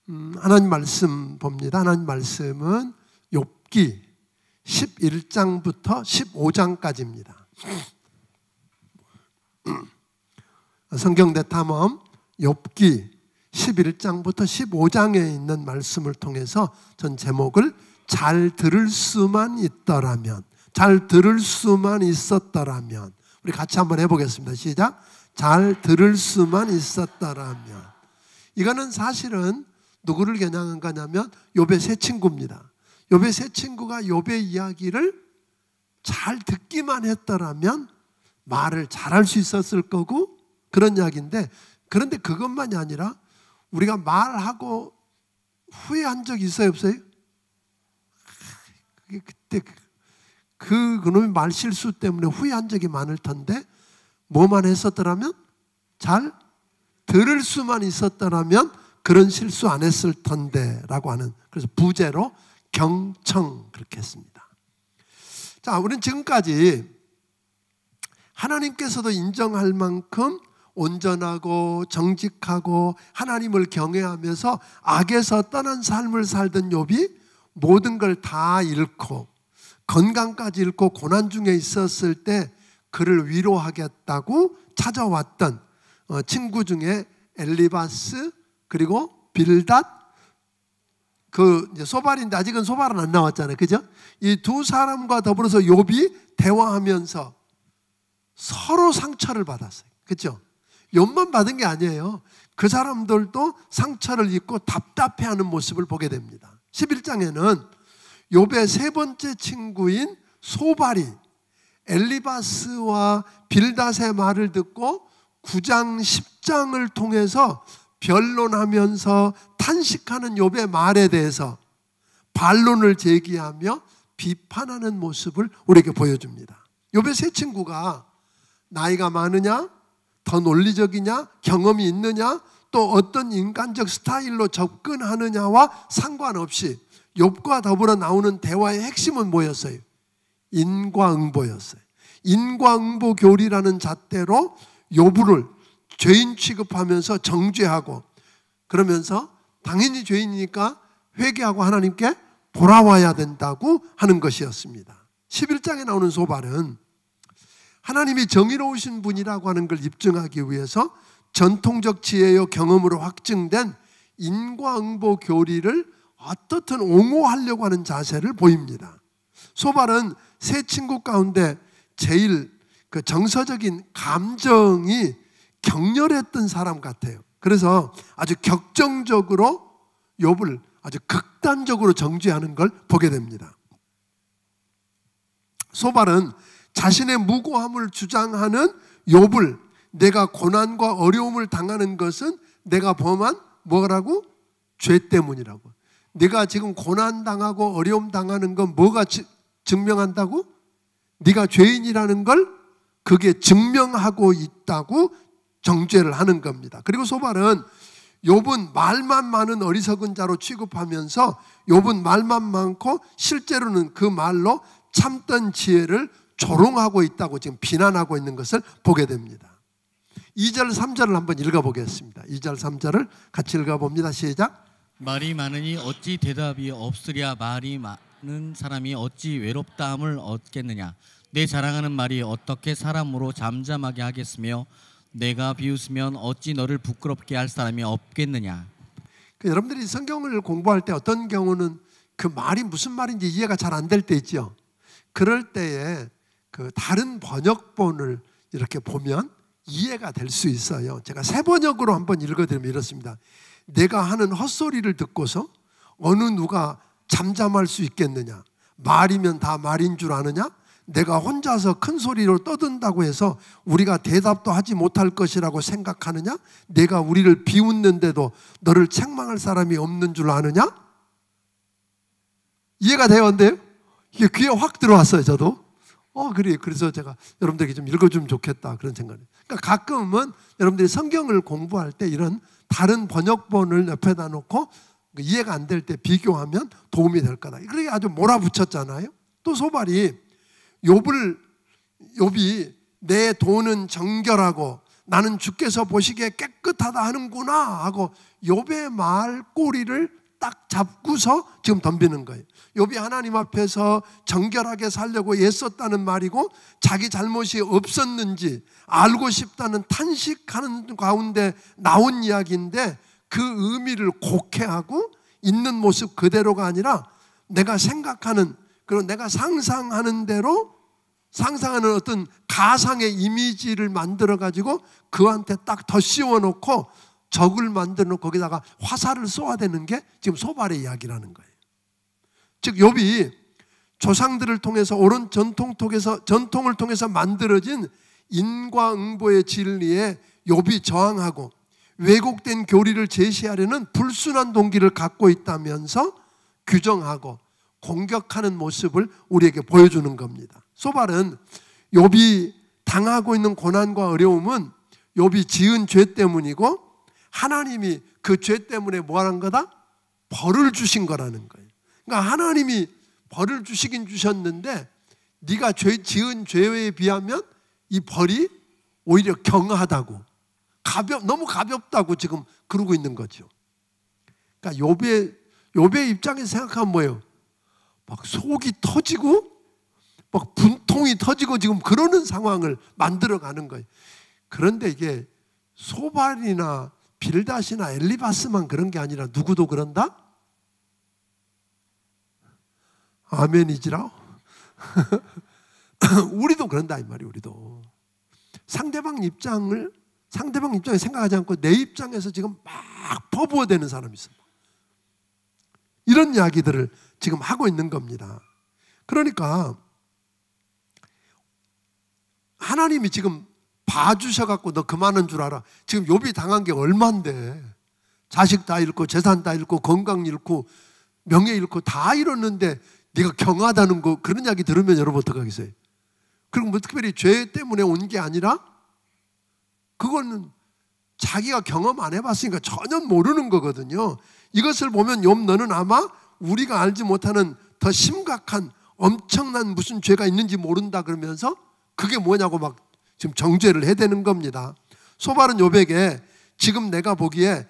하나님 말씀 봅니다. 하나님 말씀은 욥기 11장부터 15장까지입니다. 성경 대탐험 욥기 11장부터 15장에 있는 말씀을 통해서 전 제목을 잘 들을 수만 있더라면, 잘 들을 수만 있었더라면, 우리 같이 한번 해보겠습니다. 시작. 잘 들을 수만 있었더라면. 이거는 사실은 누구를 겨냥한 거냐면 욥의 세 친구입니다. 욥의 세 친구가 욥의 이야기를 잘 듣기만 했더라면 말을 잘할 수 있었을 거고, 그런 이야기인데, 그런데 그것만이 아니라 우리가 말하고 후회한 적 있어요, 없어요? 그때 그놈의 말 실수 때문에 후회한 적이 많을 텐데, 뭐만 했었더라면? 잘 들을 수만 있었더라면 그런 실수 안 했을 텐데 라고 하는, 그래서 부제로 경청 그렇게 했습니다. 자, 우리는 지금까지 하나님께서도 인정할 만큼 온전하고 정직하고 하나님을 경외하면서 악에서 떠난 삶을 살던 욥이 모든 걸 다 잃고 건강까지 잃고 고난 중에 있었을 때 그를 위로하겠다고 찾아왔던 친구 중에 엘리바스 그리고 빌닷, 그 이제 소발인데 아직은 소발은 안 나왔잖아요, 그죠? 이 두 사람과 더불어서 욥이 대화하면서 서로 상처를 받았어요, 그죠? 욥만 받은 게 아니에요. 그 사람들도 상처를 입고 답답해하는 모습을 보게 됩니다. 11장에는 욥의 세 번째 친구인 소발이 엘리바스와 빌닷의 말을 듣고 9장 10장을 통해서 변론하면서 탄식하는 욥의 말에 대해서 반론을 제기하며 비판하는 모습을 우리에게 보여줍니다. 욥의 세 친구가 나이가 많으냐, 더 논리적이냐, 경험이 있느냐, 또 어떤 인간적 스타일로 접근하느냐와 상관없이 욥과 더불어 나오는 대화의 핵심은 뭐였어요? 인과응보였어요. 인과응보 교리라는 잣대로 욥을 죄인 취급하면서 정죄하고, 그러면서 당연히 죄인이니까 회개하고 하나님께 돌아와야 된다고 하는 것이었습니다. 11장에 나오는 소발은 하나님이 정의로우신 분이라고 하는 걸 입증하기 위해서 전통적 지혜요 경험으로 확증된 인과응보 교리를 어떻든 옹호하려고 하는 자세를 보입니다. 소발은 세 친구 가운데 제일 그 정서적인 감정이 격렬했던 사람 같아요. 그래서 아주 격정적으로 욥을 아주 극단적으로 정죄하는 걸 보게 됩니다. 소발은 자신의 무고함을 주장하는 욥을, 내가 고난과 어려움을 당하는 것은 내가 범한 뭐라고? 죄 때문이라고. 네가 지금 고난당하고 어려움 당하는 건 뭐가 증명한다고? 네가 죄인이라는 걸 그게 증명하고 있다고 정죄를 하는 겁니다. 그리고 소발은 욥은 말만 많은 어리석은 자로 취급하면서 욥은 말만 많고 실제로는 그 말로 참던 지혜를 조롱하고 있다고 지금 비난하고 있는 것을 보게 됩니다. 2절 3절을 한번 읽어보겠습니다. 2절 3절을 같이 읽어봅니다. 시작. 말이 많으니 어찌 대답이 없으랴. 말이 많은 사람이 어찌 외롭다함을 얻겠느냐. 내 자랑하는 말이 어떻게 사람으로 잠잠하게 하겠으며 내가 비웃으면 어찌 너를 부끄럽게 할 사람이 없겠느냐. 여러분들이 성경을 공부할 때 어떤 경우는 그 말이 무슨 말인지 이해가 잘 안 될 때 있죠. 그럴 때에 그 다른 번역본을 이렇게 보면 이해가 될 수 있어요. 제가 새 번역으로 한번 읽어드리면 이렇습니다. 내가 하는 헛소리를 듣고서 어느 누가 잠잠할 수 있겠느냐. 말이면 다 말인 줄 아느냐. 내가 혼자서 큰 소리로 떠든다고 해서 우리가 대답도 하지 못할 것이라고 생각하느냐. 내가 우리를 비웃는데도 너를 책망할 사람이 없는 줄 아느냐. 이해가 돼요? 안 돼요? 이게 귀에 확 들어왔어요. 저도 그래. 그래서 제가 여러분들에게 좀 읽어주면 좋겠다 그런 생각이에요. 그러니까 가끔은 여러분들이 성경을 공부할 때 이런 다른 번역본을 옆에다 놓고 이해가 안 될 때 비교하면 도움이 될 거다. 그렇게 아주 몰아붙였잖아요. 또 소발이 욥이 내 돈은 정결하고 나는 주께서 보시기에 깨끗하다 하는구나 하고 욥의 말꼬리를 딱 잡고서 지금 덤비는 거예요. 욥이 하나님 앞에서 정결하게 살려고 애썼다는 말이고 자기 잘못이 없었는지 알고 싶다는 탄식하는 가운데 나온 이야기인데 그 의미를 곡해하고 있는 모습 그대로가 아니라 내가 생각하는 그리고 내가 상상하는 대로 상상하는 어떤 가상의 이미지를 만들어 가지고 그한테 딱 더 씌워놓고 적을 만들어 놓고 거기다가 화살을 쏘아대는 게 지금 소발의 이야기라는 거예요. 즉 욥이 조상들을 통해서 옳은 전통을 통해서 만들어진 인과응보의 진리에 욥이 저항하고 왜곡된 교리를 제시하려는 불순한 동기를 갖고 있다면서 규정하고 공격하는 모습을 우리에게 보여주는 겁니다. 소발은 욥이 당하고 있는 고난과 어려움은 욥이 지은 죄 때문이고 하나님이 그 죄 때문에 뭐하는 거다? 벌을 주신 거라는 거예요. 그러니까 하나님이 벌을 주시긴 주셨는데 네가 지은 죄에 비하면 이 벌이 오히려 경하다고 너무 가볍다고 지금 그러고 있는 거죠. 그러니까 욥의 입장에서 생각하면 뭐예요? 막 속이 터지고 막 분통이 터지고 지금 그러는 상황을 만들어가는 거예요. 그런데 이게 소발이나 빌닷이나 엘리바스만 그런 게 아니라 누구도 그런다? 아멘이지라. 우리도 그런다 이 말이에요. 우리도 상대방 입장에 생각하지 않고 내 입장에서 지금 막 퍼부어대는 사람이 있어요. 이런 이야기들을 지금 하고 있는 겁니다. 그러니까 하나님이 지금 봐주셔갖고 너 그만한 줄 알아. 지금 욥이 당한 게 얼만데 자식 다 잃고 재산 다 잃고 건강 잃고 명예 잃고 다 잃었는데 네가 경하다는 거 그런 이야기 들으면 여러분 어떡하겠어요? 그리고 뭐 특별히 죄 때문에 온 게 아니라 그거는 자기가 경험 안 해봤으니까 전혀 모르는 거거든요. 이것을 보면 욥 너는 아마 우리가 알지 못하는 더 심각한 엄청난 무슨 죄가 있는지 모른다 그러면서 그게 뭐냐고 막 지금 정죄를 해대는 겁니다. 소발은 욥에게 지금 내가 보기에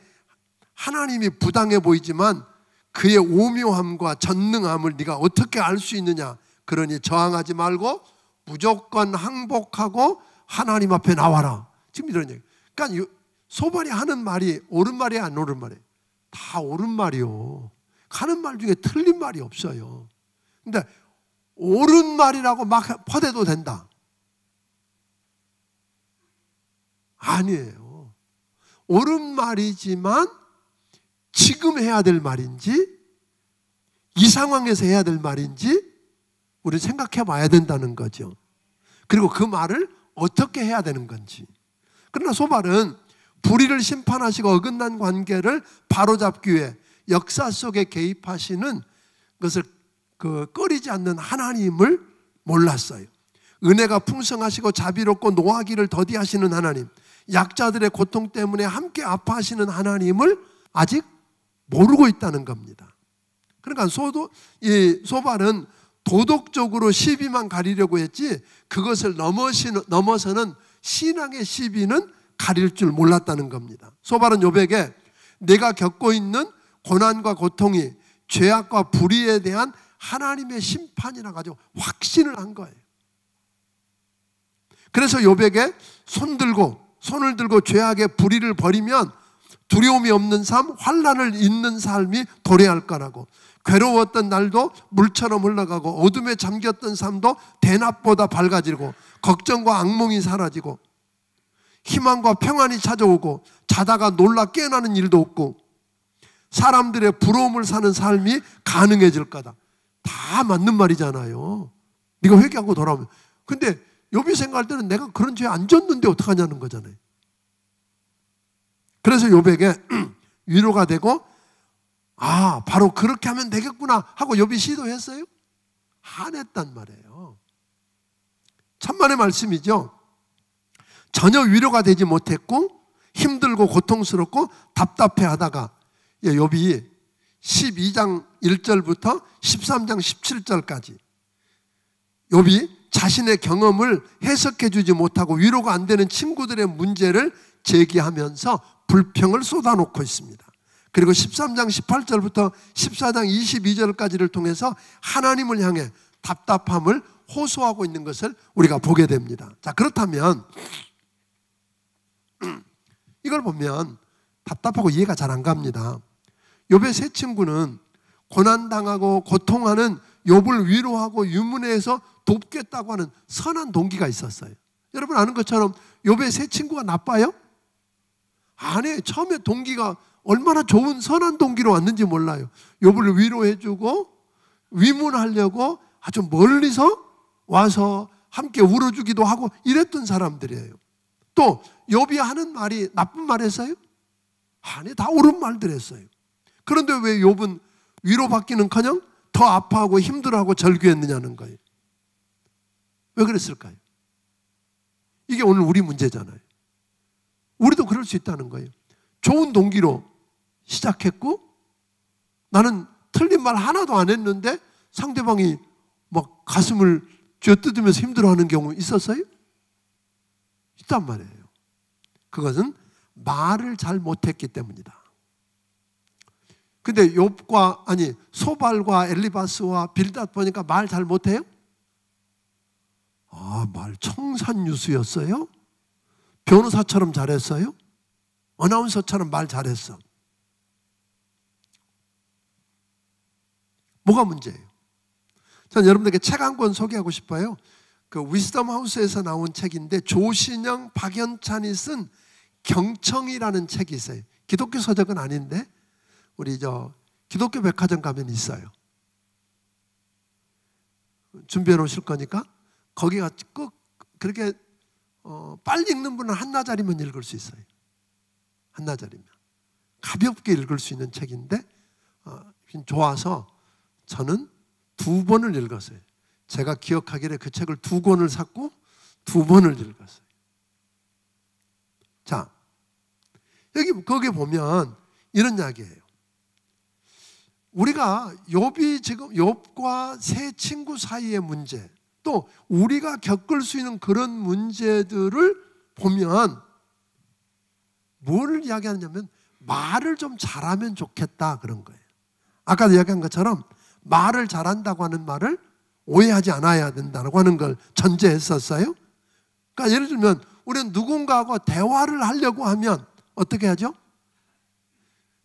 하나님이 부당해 보이지만 그의 오묘함과 전능함을 네가 어떻게 알 수 있느냐. 그러니 저항하지 말고 무조건 항복하고 하나님 앞에 나와라. 지금 이런 얘기. 그러니까 소발이 하는 말이 옳은 말이야 안 옳은 말이야? 다 옳은 말이요. 하는 말 중에 틀린 말이 없어요. 근데 옳은 말이라고 막 퍼대도 된다? 아니에요. 옳은 말이지만 지금 해야 될 말인지 이 상황에서 해야 될 말인지 우리 생각해 봐야 된다는 거죠. 그리고 그 말을 어떻게 해야 되는 건지. 그러나 소발은 불의를 심판하시고 어긋난 관계를 바로잡기 위해 역사 속에 개입하시는 것을 꺼리지 않는 하나님을 몰랐어요. 은혜가 풍성하시고 자비롭고 노하기를 더디하시는 하나님, 약자들의 고통 때문에 함께 아파하시는 하나님을 아직 모르고 있다는 겁니다. 그러니까 소발은 도덕적으로 시비만 가리려고 했지 그것을 넘어서는 신앙의 시비는 가릴 줄 몰랐다는 겁니다. 소발은 욥에게 내가 겪고 있는 고난과 고통이 죄악과 불의에 대한 하나님의 심판이라 가지고 확신을 한 거예요. 그래서 욥에게 손을 들고 죄악의 불의를 버리면 두려움이 없는 삶, 환난을 잊는 삶이 도래할 거라고. 괴로웠던 날도 물처럼 흘러가고 어둠에 잠겼던 삶도 대낮보다 밝아지고 걱정과 악몽이 사라지고 희망과 평안이 찾아오고 자다가 놀라 깨어나는 일도 없고 사람들의 부러움을 사는 삶이 가능해질 거다. 다 맞는 말이잖아요. 네가 회개하고 돌아오면. 근데 욥이 생각할 때는 내가 그런 죄 안 졌는데 어떡하냐는 거잖아요. 그래서 욥에게 위로가 되고 바로 그렇게 하면 되겠구나 하고 욥이 시도했어요? 안 했단 말이에요. 천만의 말씀이죠. 전혀 위로가 되지 못했고 힘들고 고통스럽고 답답해하다가 욥이 12장 1절부터 13장 17절까지 욥이 자신의 경험을 해석해 주지 못하고 위로가 안 되는 친구들의 문제를 제기하면서 불평을 쏟아놓고 있습니다. 그리고 13장 18절부터 14장 22절까지를 통해서 하나님을 향해 답답함을 호소하고 있는 것을 우리가 보게 됩니다. 자, 그렇다면 이걸 보면 답답하고 이해가 잘 안 갑니다. 욥의 세 친구는 고난당하고 고통하는 욥을 위로하고 유문해서 돕겠다고 하는 선한 동기가 있었어요. 여러분 아는 것처럼 욥의 세 친구가 나빠요? 아니에요. 처음에 동기가 얼마나 좋은 선한 동기로 왔는지 몰라요. 욥을 위로해주고 위문하려고 아주 멀리서 와서 함께 울어주기도 하고 이랬던 사람들이에요. 또 욥이 하는 말이 나쁜 말 했어요? 아니, 다 옳은 말들 했어요. 그런데 왜 욥은 위로받기는커녕 더 아파하고 힘들어하고 절규했느냐는 거예요. 왜 그랬을까요? 이게 오늘 우리 문제잖아요. 우리도 그럴 수 있다는 거예요. 좋은 동기로 시작했고 나는 틀린 말 하나도 안 했는데 상대방이 막 가슴을 쥐어뜯으면서 힘들어하는 경우 있었어요? 있단 말이에요. 그것은 말을 잘 못했기 때문이다. 근데 욥과 소발과 엘리바스와 빌닷 보니까 말 잘 못해요? 아, 말 청산유수였어요? 변호사처럼 잘했어요? 어나운서처럼 말 잘했어. 뭐가 문제예요? 저는 여러분들에게 책 한 권 소개하고 싶어요. 그 위스덤 하우스에서 나온 책인데 조신영, 박연찬이 쓴 경청이라는 책이 있어요. 기독교 서적은 아닌데 우리 기독교 백화점 가면 있어요. 준비해 놓으실 거니까 거기가 꼭 그렇게 빨리 읽는 분은 한나절이면 읽을 수 있어요. 한나절이면 가볍게 읽을 수 있는 책인데 좋아서 저는 2번을 읽었어요. 제가 기억하기에 그 책을 2권을 샀고 2번을 읽었어요. 자, 거기 보면 이런 이야기예요. 우리가 욥이 지금 욥과 세 친구 사이의 문제, 또 우리가 겪을 수 있는 그런 문제들을 보면 뭘 이야기하냐면 말을 좀 잘하면 좋겠다 그런 거예요. 아까도 이야기한 것처럼 말을 잘한다고 하는 말을 오해하지 않아야 된다고 하는 걸 전제했었어요. 그러니까 예를 들면 우리는 누군가하고 대화를 하려고 하면 어떻게 하죠?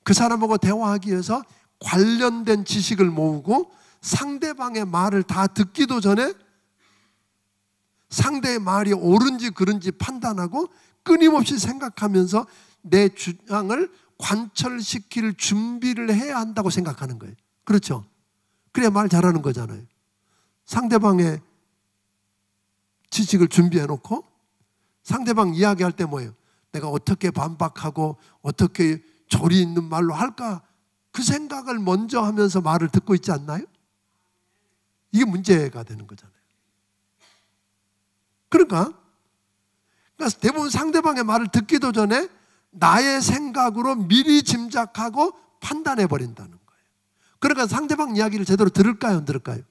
그 사람하고 대화하기 위해서 관련된 지식을 모으고 상대방의 말을 다 듣기도 전에 상대의 말이 옳은지 그른지 판단하고 끊임없이 생각하면서 내 주장을 관철시킬 준비를 해야 한다고 생각하는 거예요. 그렇죠? 그래야 말 잘하는 거잖아요. 상대방의 지식을 준비해 놓고 상대방 이야기할 때 뭐예요? 내가 어떻게 반박하고 어떻게 조리 있는 말로 할까? 그 생각을 먼저 하면서 말을 듣고 있지 않나요? 이게 문제가 되는 거잖아요. 그러니까 대부분 상대방의 말을 듣기도 전에 나의 생각으로 미리 짐작하고 판단해 버린다는 거예요. 그러니까 상대방 이야기를 제대로 들을까요? 안 들을까요?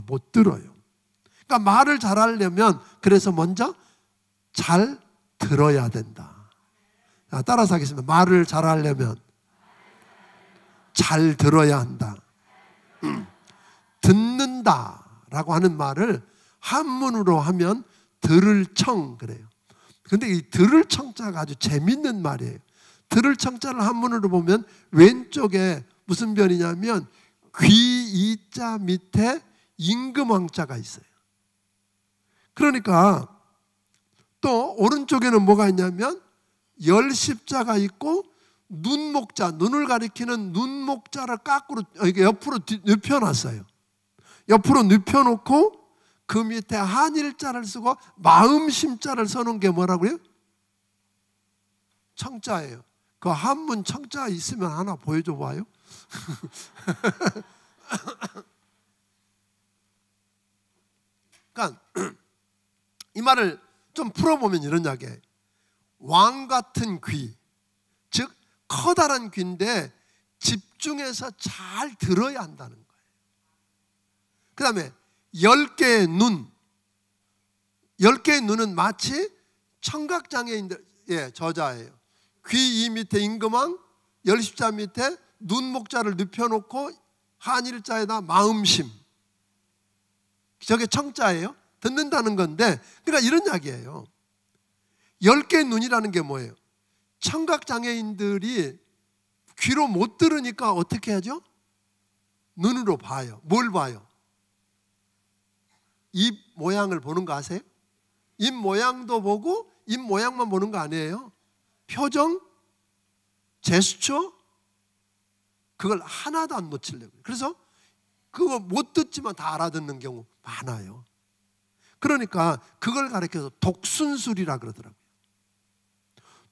못 들어요. 그러니까 말을 잘하려면 그래서 먼저 잘 들어야 된다. 자, 따라서 하겠습니다. 말을 잘하려면 잘 들어야 한다. 듣는다라고 하는 말을 한문으로 하면 들을 청 그래요. 근데 이 들을 청자가 아주 재밌는 말이에요. 들을 청자를 한문으로 보면 왼쪽에 무슨 변이냐면 귀 이자 밑에 임금왕자가 있어요. 그러니까 또 오른쪽에는 뭐가 있냐면 열십자가 있고 눈목자, 눈을 가리키는 눈목자를 옆으로 눕혀놨어요. 옆으로 눕혀놓고 그 밑에 한일자를 쓰고 마음심자를 써놓은 게 뭐라고요? 청자예요. 그 한문 청자 있으면 하나 보여줘 봐요. 그러니까 이 말을 좀 풀어보면 이런 이야기예요. 왕 같은 귀, 즉 커다란 귀인데 집중해서 잘 들어야 한다는 거예요. 그 다음에 10개의 눈, 10개의 눈은 마치 청각장애인들의 저자예요. 귀 이 밑에 임금왕, 열십자 밑에 눈목자를 눕혀놓고 한일자에다 마음심. 저게 청자예요. 듣는다는 건데, 그러니까 이런 이야기예요. 10개의 눈이라는 게 뭐예요? 청각장애인들이 귀로 못 들으니까 어떻게 하죠? 눈으로 봐요. 뭘 봐요? 입 모양을 보는 거 아세요? 입 모양도 보고 입 모양만 보는 거 아니에요. 표정, 제스처, 그걸 하나도 안 놓치려고. 그래서 그거 못 듣지만 다 알아듣는 경우 많아요. 그러니까 그걸 가리켜서 독순술이라 그러더라고요.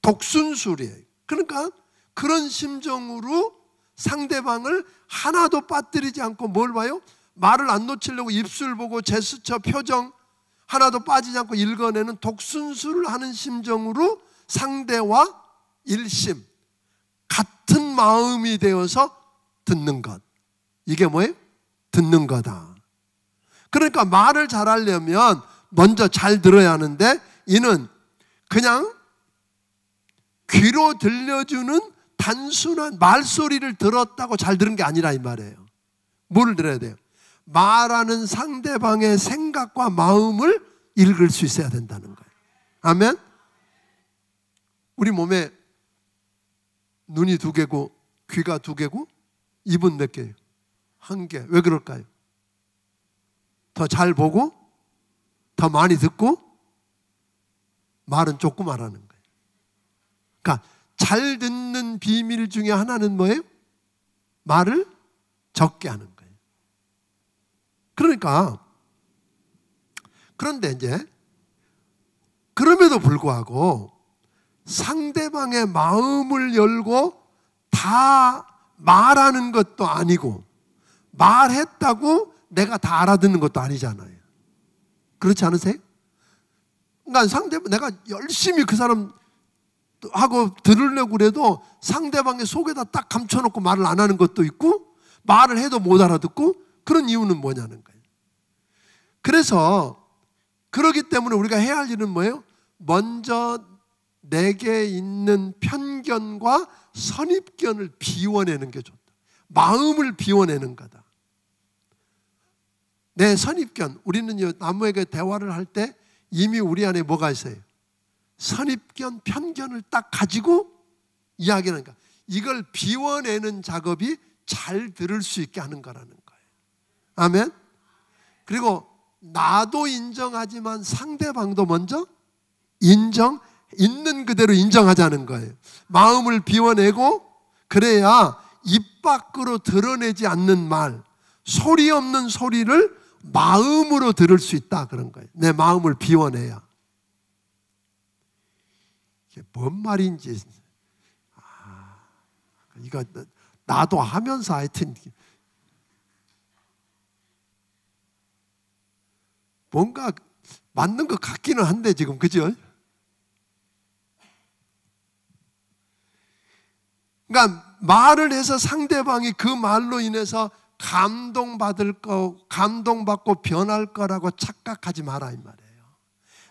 독순술이에요. 그러니까 그런 심정으로 상대방을 하나도 빠뜨리지 않고 뭘 봐요? 말을 안 놓치려고 입술 보고 제스처, 표정 하나도 빠지지 않고 읽어내는 독순술을 하는 심정으로 상대와 일심, 같은 마음이 되어서 듣는 것. 이게 뭐예요? 듣는 거다. 그러니까 말을 잘하려면 먼저 잘 들어야 하는데, 이는 그냥 귀로 들려주는 단순한 말소리를 들었다고 잘 들은 게 아니라 이 말이에요. 뭘 들어야 돼요? 말하는 상대방의 생각과 마음을 읽을 수 있어야 된다는 거예요. 아멘? 우리 몸에 눈이 2개고 귀가 2개고 입은 몇 개예요? 1개. 왜 그럴까요? 더 잘 보고 더 많이 듣고 말은 조금 말하는 거예요. 그러니까 잘 듣는 비밀 중에 하나는 뭐예요? 말을 적게 하는 거예요. 그러니까 그런데 이제 그럼에도 불구하고 상대방의 마음을 열고 다 말하는 것도 아니고 말했다고 내가 다 알아듣는 것도 아니잖아요. 그렇지 않으세요? 그러니까 상대방, 내가 열심히 그 사람 하고 들으려고 그래도 상대방의 속에다 딱 감춰놓고 말을 안 하는 것도 있고, 말을 해도 못 알아듣고, 그런 이유는 뭐냐는 거예요. 그래서 그렇기 때문에 우리가 해야 할 일은 뭐예요? 먼저 내게 있는 편견과 선입견을 비워내는 게 좋다. 마음을 비워내는 거다. 내 선입견, 우리는 나무에게 대화를 할 때 이미 우리 안에 뭐가 있어요? 선입견, 편견을 딱 가지고 이야기하는 거야. 이걸 비워내는 작업이 잘 들을 수 있게 하는 거라는 거예요. 아멘? 그리고 나도 인정하지만 상대방도 먼저 있는 그대로 인정하자는 거예요. 마음을 비워내고, 그래야 입 밖으로 드러내지 않는 말, 소리 없는 소리를 마음으로 들을 수 있다, 그런 거예요. 내 마음을 비워내야. 이게 뭔 말인지, 이거 나도 하면서 하여튼 뭔가 맞는 것 같기는 한데 지금, 그죠? 그러니까 말을 해서 상대방이 그 말로 인해서 감동받고 변할 거라고 착각하지 마라, 이 말이에요.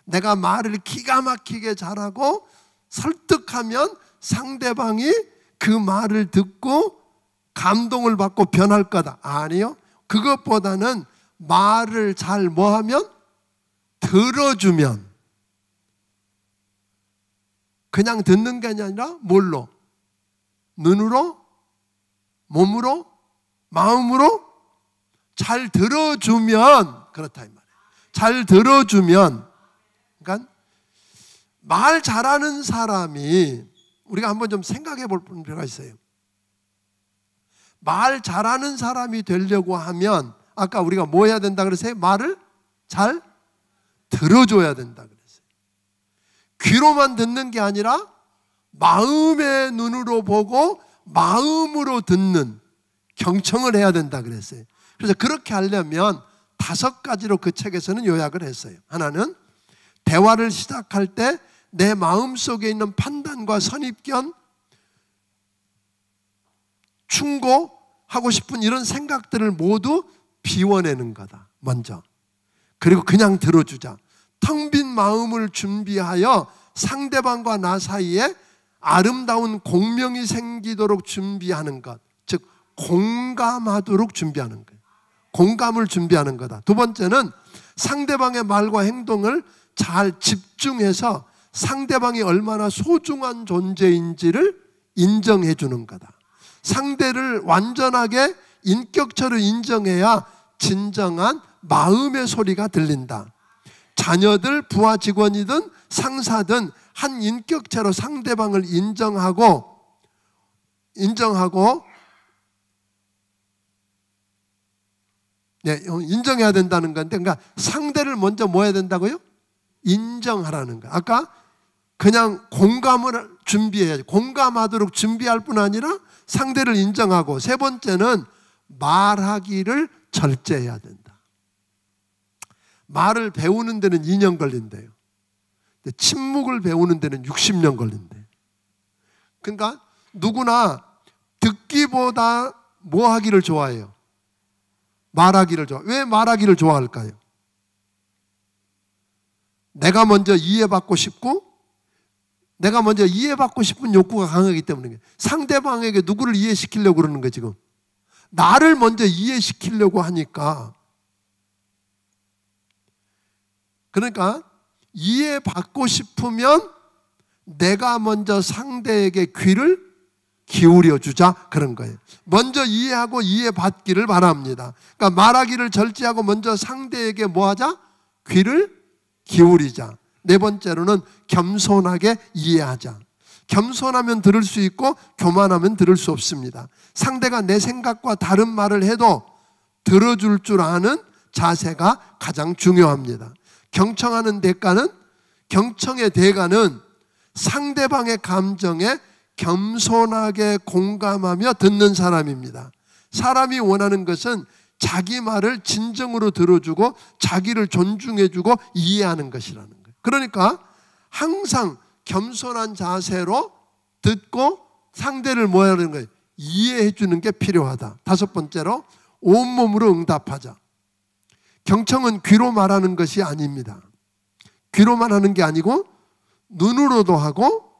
내가 말을 기가 막히게 잘하고 설득하면 상대방이 그 말을 듣고 감동을 받고 변할 거다. 아니요. 그것보다는 말을 잘 뭐하면? 들어주면. 그냥 듣는 게 아니라 뭘로? 눈으로? 몸으로? 마음으로? 잘 들어주면 그렇다, 이 말이에요. 잘 들어주면. 그러니까 말 잘하는 사람이, 우리가 한번 좀 생각해 볼 필요가 있어요. 말 잘하는 사람이 되려고 하면 아까 우리가 뭐 해야 된다 그랬어요? 말을 잘 들어줘야 된다 그랬어요. 귀로만 듣는 게 아니라 마음의 눈으로 보고 마음으로 듣는 경청을 해야 된다 그랬어요. 그래서 그렇게 하려면 5가지로 그 책에서는 요약을 했어요. 하나는 대화를 시작할 때 내 마음속에 있는 판단과 선입견, 충고하고 싶은 이런 생각들을 모두 비워내는 거다, 먼저. 그리고 그냥 들어주자. 텅 빈 마음을 준비하여 상대방과 나 사이에 아름다운 공명이 생기도록 준비하는 것, 즉 공감하도록 준비하는 거예요. 공감을 준비하는 거다. 두 번째는 상대방의 말과 행동을 잘 집중해서 상대방이 얼마나 소중한 존재인지를 인정해 주는 거다. 상대를 완전하게 인격체로 인정해야 진정한 마음의 소리가 들린다. 자녀들, 부하 직원이든 상사든 한 인격체로 상대방을 인정하고 인정해야 된다는 건데, 그러니까 상대를 먼저 뭐 해야 된다고요? 인정하라는 거예요. 아까 그냥 공감을 준비해야지. 공감하도록 준비할 뿐 아니라 상대를 인정하고, 세 번째는 말하기를 절제해야 된다. 말을 배우는 데는 2년 걸린대요. 침묵을 배우는 데는 60년 걸린대요. 그러니까 누구나 듣기보다 뭐 하기를 좋아해요? 말하기를 좋아해요. 왜 말하기를 좋아할까요? 내가 먼저 이해받고 싶고, 내가 먼저 이해받고 싶은 욕구가 강하기 때문에. 상대방에게 누구를 이해시키려고 그러는 거예요, 지금. 나를 먼저 이해시키려고 하니까. 그러니까 이해받고 싶으면 내가 먼저 상대에게 귀를 기울여 주자, 그런 거예요. 먼저 이해하고 이해받기를 바랍니다. 그러니까 말하기를 절제하고 먼저 상대에게 뭐 하자? 귀를 기울이자. 네 번째로는 겸손하게 이해하자. 겸손하면 들을 수 있고 교만하면 들을 수 없습니다. 상대가 내 생각과 다른 말을 해도 들어줄 줄 아는 자세가 가장 중요합니다. 경청의 대가는 상대방의 감정에 겸손하게 공감하며 듣는 사람입니다. 사람이 원하는 것은 자기 말을 진정으로 들어주고 자기를 존중해주고 이해하는 것이라는 거예요. 그러니까 항상 겸손한 자세로 듣고 상대를 뭐 하는 거예요? 이해해 주는 게 필요하다. 다섯 번째로 온몸으로 응답하자. 경청은 귀로 말하는 것이 아닙니다. 귀로만 하는 게 아니고 눈으로도 하고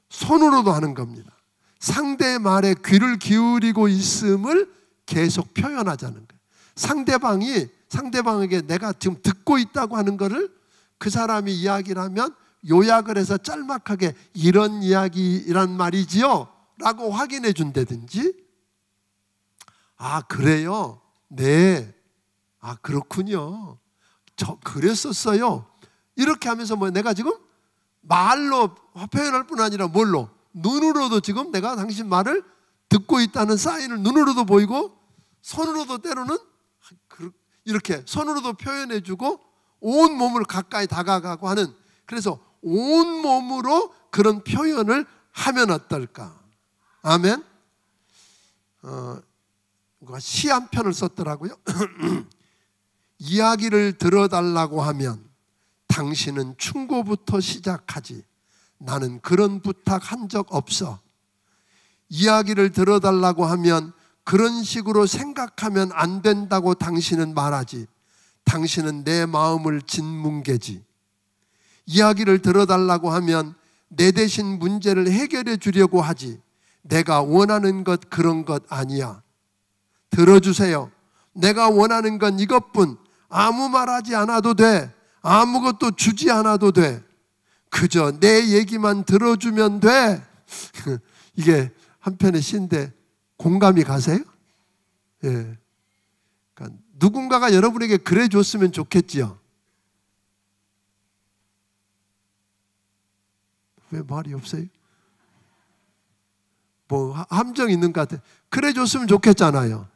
손으로도 하는 겁니다. 상대의 말에 귀를 기울이고 있음을 계속 표현하자는 거예요. 상대방에게 내가 지금 듣고 있다고 하는 것을 그 사람이 이야기를 하면 요약을 해서 짤막하게 이런 이야기란 말이지요 라고 확인해 준다든지, 아 그래요? 네. 아 그렇군요. 저 그랬었어요. 이렇게 하면서 뭐 내가 지금 말로 표현할 뿐 아니라 뭘로? 눈으로도 지금 내가 당신 말을 듣고 있다는 사인을 눈으로도 보이고 손으로도 때로는 이렇게 손으로도 표현해주고 온 몸을 가까이 다가가고 하는, 그래서 온 몸으로 그런 표현을 하면 어떨까? 아멘. 시 한 편을 썼더라고요. 이야기를 들어달라고 하면 당신은 충고부터 시작하지. 나는 그런 부탁 한 적 없어. 이야기를 들어달라고 하면 그런 식으로 생각하면 안 된다고 당신은 말하지. 당신은 내 마음을 짓뭉개지. 이야기를 들어달라고 하면 내 대신 문제를 해결해 주려고 하지. 내가 원하는 것 그런 것 아니야. 들어주세요. 내가 원하는 건 이것뿐. 아무 말하지 않아도 돼. 아무것도 주지 않아도 돼. 그저 내 얘기만 들어주면 돼. 이게 한편의 시인데 공감이 가세요? 예. 그러니까 누군가가 여러분에게 그래 줬으면 좋겠지요. 왜 말이 없어요? 뭐 함정 있는 것 같아. 그래 줬으면 좋겠잖아요.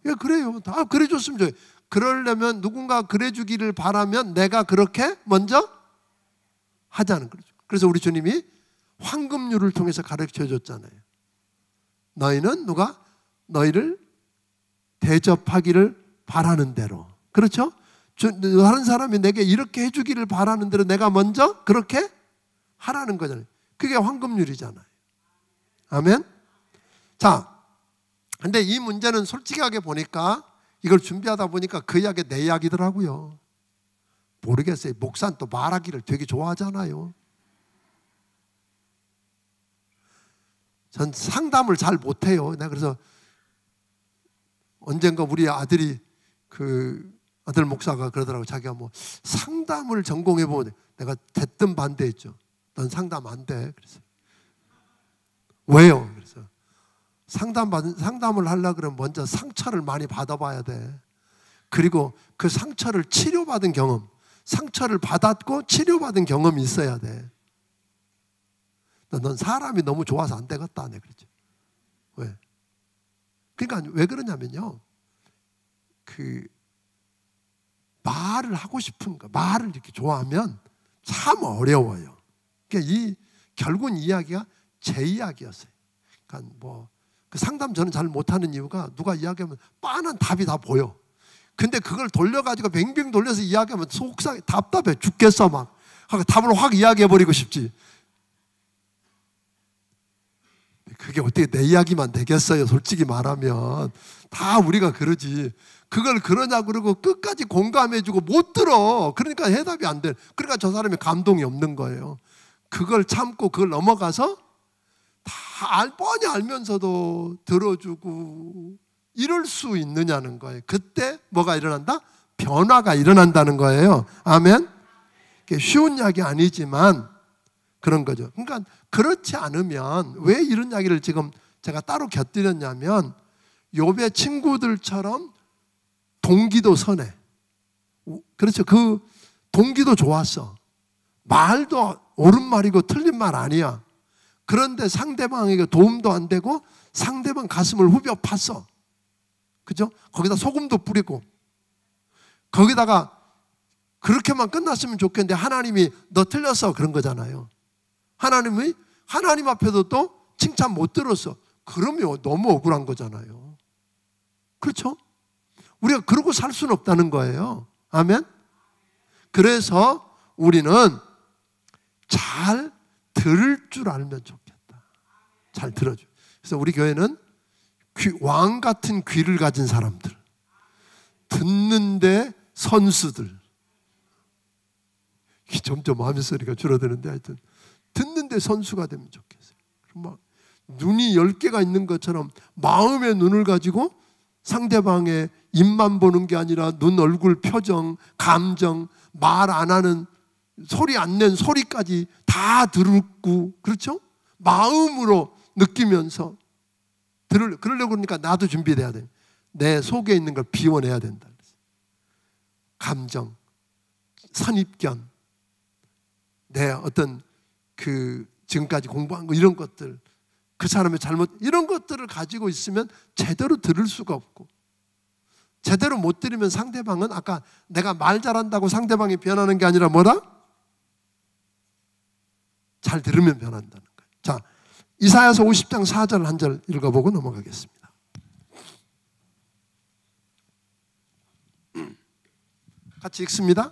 예, 그래요. 다 그래 줬으면 좋아요. 그러려면 누군가 그래 주기를 바라면 내가 그렇게 먼저 하자는 거죠. 그래서 우리 주님이 황금률을 통해서 가르쳐 줬잖아요. 너희는 누가 너희를 대접하기를 바라는 대로. 그렇죠? 다른 사람이 내게 이렇게 해주기를 바라는 대로 내가 먼저 그렇게 하라는 거잖아요. 그게 황금률이잖아요. 아멘? 자, 근데 이 문제는 솔직하게 보니까 이걸 준비하다 보니까 그 이야기 내 이야기더라고요. 모르겠어요. 목사는 또 말하기를 되게 좋아하잖아요. 전 상담을 잘 못해요. 내가 그래서 언젠가 우리 아들이 그 아들 목사가 그러더라고. 자기가 뭐 상담을 전공해 보면 내가 대뜸 반대했죠. 넌 상담 안 돼. 그래서 왜요? 그래서 상담을 하려고 그러면 먼저 상처를 많이 받아봐야 돼. 그리고 그 상처를 치료받은 경험, 상처를 받았고 치료받은 경험이 있어야 돼. 넌 사람이 너무 좋아서 안 되겠다. 네, 그랬죠. 왜? 그러니까 왜 그러냐면요. 그 말을 하고 싶은 거, 말을 이렇게 좋아하면 참 어려워요. 그러니까 결국은 이야기가 제 이야기였어요. 그러니까 뭐 그 상담 저는 잘 못하는 이유가 누가 이야기하면 뻔한 답이 다 보여. 근데 그걸 돌려가지고 뱅뱅 돌려서 이야기하면 속상해, 답답해 죽겠어 막. 답을 확 이야기해버리고 싶지. 그게 어떻게 내 이야기만 되겠어요? 솔직히 말하면 다 우리가 그러지. 그걸 그러냐고 그러고 끝까지 공감해주고 못 들어. 그러니까 해답이 안 돼. 그러니까 저 사람이 감동이 없는 거예요. 그걸 참고 그걸 넘어가서 다 뻔히 알면서도 들어주고 이럴 수 있느냐는 거예요. 그때 뭐가 일어난다? 변화가 일어난다는 거예요. 아멘? 쉬운 이야기 아니지만 그런 거죠. 그러니까 그렇지 않으면 왜 이런 이야기를 지금 제가 따로 곁들였냐면 욥의 친구들처럼 동기도 선해. 그렇죠. 그 동기도 좋았어. 말도 옳은 말이고 틀린 말 아니야. 그런데 상대방에게 도움도 안 되고 상대방 가슴을 후벼 팠어. 그죠? 거기다 소금도 뿌리고 거기다가 그렇게만 끝났으면 좋겠는데 하나님이 너 틀렸어 그런 거잖아요. 하나님 앞에도 또 칭찬 못 들었어. 그러면 너무 억울한 거잖아요. 그렇죠? 우리가 그러고 살 수는 없다는 거예요. 아멘? 그래서 우리는 잘 들을 줄 알면 좋겠다. 잘 들어줘. 그래서 우리 교회는 왕 같은 귀를 가진 사람들, 듣는데 선수들. 점점 마음의 소리가 줄어드는데 하여튼 듣는데 선수가 되면 좋겠어요. 막 눈이 10개가 있는 것처럼 마음의 눈을 가지고 상대방의 입만 보는 게 아니라 눈, 얼굴, 표정, 감정, 말 안 하는 소리 안 낸 소리까지 다 듣고 그렇죠? 마음으로 느끼면서 그러려고 그러니까 나도 준비돼야 돼. 내 속에 있는 걸 비워내야 된다. 감정, 선입견, 내 어떤 그 지금까지 공부한 거 이런 것들, 그 사람의 잘못 이런 것들을 가지고 있으면 제대로 들을 수가 없고 제대로 못 들으면 상대방은 아까 내가 말 잘한다고 상대방이 변하는 게 아니라 뭐다? 잘 들으면 변한다는 거예요. 자, 이사야서 50장 4절 한 절 읽어보고 넘어가겠습니다. 같이 읽습니다.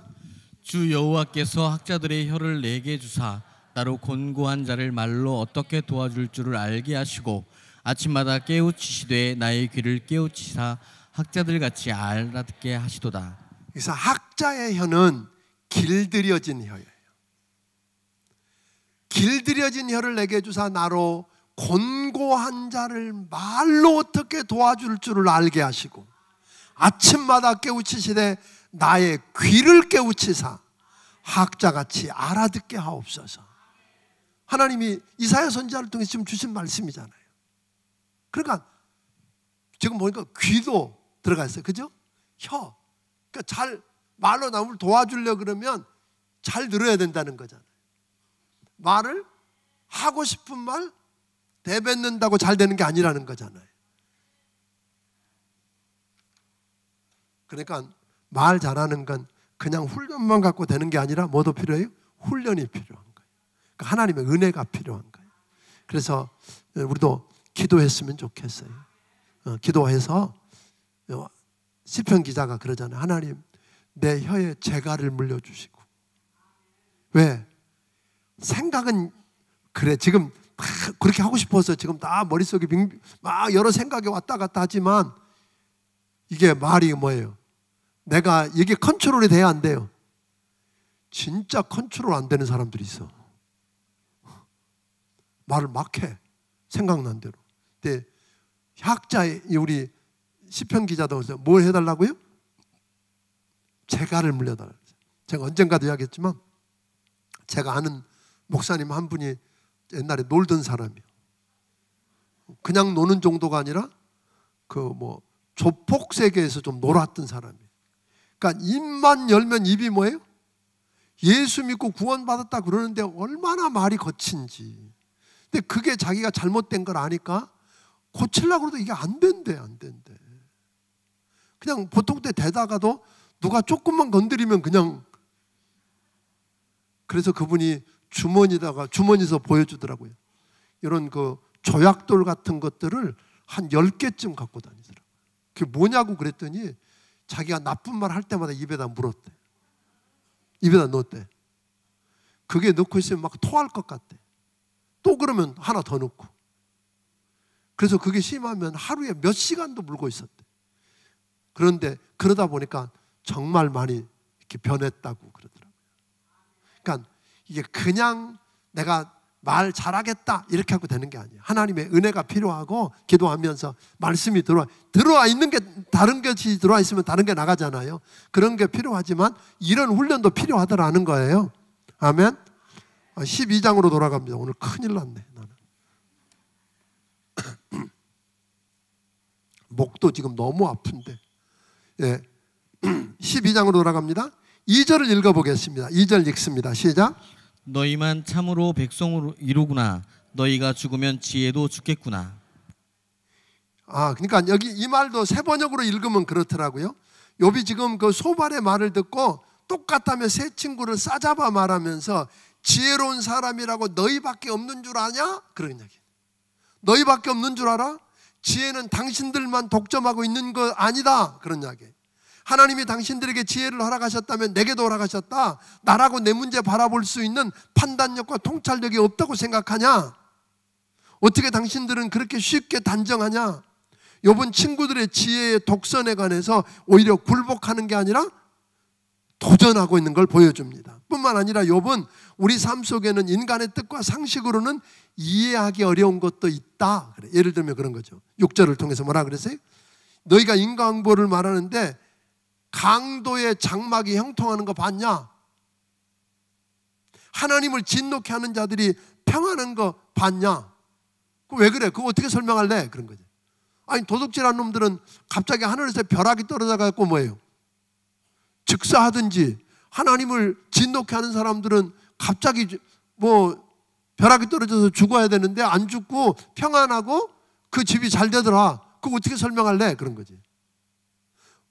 주 여호와께서 학자들의 혀를 내게 주사 나로 곤고한 자를 말로 어떻게 도와줄 줄을 알게 하시고 아침마다 깨우치시되 나의 귀를 깨우치사 학자들같이 알아듣게 하시도다. 그래서 학자의 혀는 길들여진 혀예요. 길들여진 혀를 내게 주사 나로 곤고한 자를 말로 어떻게 도와줄 줄을 알게 하시고 아침마다 깨우치시되 나의 귀를 깨우치사 학자같이 알아듣게 하옵소서. 하나님이 이사야 선지자를 통해 지금 주신 말씀이잖아요. 그러니까 지금 보니까 귀도 들어가 있어요. 그죠? 혀. 그러니까 잘 말로 남을 도와주려고 그러면 잘 들어야 된다는 거잖아요. 말을 하고 싶은 말 내뱉는다고 잘 되는 게 아니라는 거잖아요. 그러니까 말 잘하는 건 그냥 훈련만 갖고 되는 게 아니라 뭐도 필요해요? 훈련이 필요한 거예요. 그러니까 하나님의 은혜가 필요한 거예요. 그래서 우리도 기도했으면 좋겠어요. 기도해서 시편 기자가 그러잖아요. 하나님 내 혀에 재갈을 물려주시고. 왜? 생각은 그래 지금 그렇게 하고 싶어서 지금 다 머릿속에 막 여러 생각이 왔다 갔다 하지만 이게 말이 뭐예요? 내가 이게 컨트롤이 돼야 안 돼요. 진짜 컨트롤 안 되는 사람들이 있어. 말을 막 해. 생각난 대로. 근데 학자의 우리 시편 기자도 뭘 해달라고요? 재갈을 물려달라고. 제가 언젠가도 이야기했지만 제가 아는 목사님 한 분이 옛날에 놀던 사람이에요. 그냥 노는 정도가 아니라 조폭 세계에서 좀 놀았던 사람이에요. 그러니까 입만 열면 입이 뭐예요? 예수 믿고 구원받았다 그러는데 얼마나 말이 거친지. 근데 그게 자기가 잘못된 걸 아니까 고치려고 해도 이게 안 된대. 그냥 보통 때 되다가도 누가 조금만 건드리면 그냥. 그래서 그분이 주머니에서 보여주더라고요. 이런 조약돌 같은 것들을 한 10개쯤 갖고 다니더라고요. 그게 뭐냐고 그랬더니 자기가 나쁜 말 할 때마다 입에다 물었대. 입에다 넣었대. 그게 넣고 있으면 막 토할 것 같대. 또 그러면 하나 더 넣고. 그래서 그게 심하면 하루에 몇 시간도 물고 있었대. 그런데 그러다 보니까 정말 많이 이렇게 변했다고 그러더라고요. 그러니까 이게 그냥 내가 말 잘하겠다 이렇게 하고 되는 게 아니에요. 하나님의 은혜가 필요하고 기도하면서 말씀이 들어와 있는 게 다른 것이 들어와 있으면 다른 게 나가잖아요. 그런 게 필요하지만 이런 훈련도 필요하더라는 거예요. 아멘. 12장으로 돌아갑니다. 오늘 큰일 났네 나는. 목도 지금 너무 아픈데. 12장으로 돌아갑니다. 2절을 읽어보겠습니다. 2절 읽습니다. 시작. 너희만 참으로 백성으로 이루구나. 너희가 죽으면 지혜도 죽겠구나. 그러니까 여기 이 말도 세 번역으로 읽으면 그렇더라고요. 욥이 지금 그 소발의 말을 듣고 똑같다며 세 친구를 싸잡아 말하면서 지혜로운 사람이라고 너희밖에 없는 줄 아냐? 그런 얘기. 너희밖에 없는 줄 알아? 지혜는 당신들만 독점하고 있는 거 아니다. 그런 이야기. 하나님이 당신들에게 지혜를 허락하셨다면 내게도 허락하셨다. 나라고 내 문제 바라볼 수 있는 판단력과 통찰력이 없다고 생각하냐? 어떻게 당신들은 그렇게 쉽게 단정하냐? 욥은 친구들의 지혜의 독선에 관해서 오히려 굴복하는 게 아니라 도전하고 있는 걸 보여줍니다. 뿐만 아니라 욥은 우리 삶 속에는 인간의 뜻과 상식으로는 이해하기 어려운 것도 있다. 예를 들면 그런 거죠. 6절을 통해서 뭐라 그랬어요? 너희가 인과응보를 말하는데 강도의 장막이 형통하는 거 봤냐? 하나님을 진노케 하는 자들이 평하는 거 봤냐? 왜 그래? 그거 어떻게 설명할래? 그런 거죠. 아니 도둑질한 놈들은 갑자기 하늘에서 벼락이 떨어져갖고 뭐예요? 즉사하든지, 하나님을 진노케 하는 사람들은 갑자기 벼락이 떨어져서 죽어야 되는데 안 죽고 평안하고 그 집이 잘 되더라. 그거 어떻게 설명할래? 그런 거지.